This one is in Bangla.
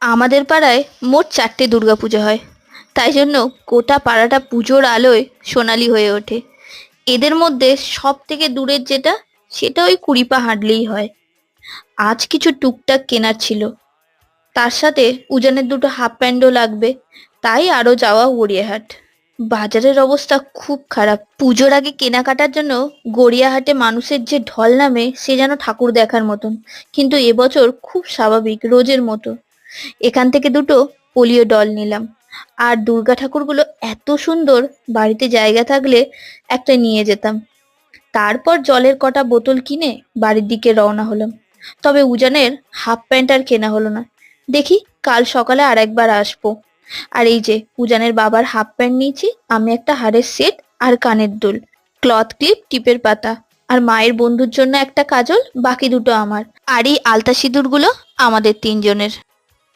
আমাদের পাড়ায় মোট 4টে দুর্গাপুজো হয়। তাই জন্য গোটা পাড়াটা পুজোর আলোয় সোনালী হয়ে ওঠে। এদের মধ্যে সব থেকে দূরের যেটা, সেটা ওই 20 পা হাঁটলেই হয়। আজ কিছু টুকটাক কেনার ছিল, তার সাথে উজানের দুটো হাফ প্যান্টও লাগবে। তাই আরো যাওয়া গড়িয়াহাট। বাজারের অবস্থা খুব খারাপ। পুজোর আগে কেনাকাটার জন্য গড়িয়াহাটে মানুষের যে ঢল নামে, সে যেন ঠাকুর দেখার মতন। কিন্তু এবছর খুব স্বাভাবিক, রোজের মতো। এখান থেকে দুটো পোলিও ডল নিলাম। আর দুর্গা ঠাকুরগুলো এত সুন্দর, বাড়িতে জায়গা থাকলে একটা নিয়ে যেতাম। তারপর জলের কটা বোতল কিনে বাড়ির দিকে রওনা হলাম। তবে উজানের হাফ প্যান্ট আর কেনা হলো না। দেখি কাল সকালে আর একবার আসবো। আর এই যে উজানের বাবার হাফ প্যান্ট নিয়েছি আমি, একটা হারের সেট আর কানের দুল, ক্লথ ক্লিপ, টিপের পাতা। আর মায়ের বন্ধুর জন্য একটা কাজল, বাকি দুটো আমার। আর এই আলতা সিঁদুর গুলো আমাদের তিনজনের।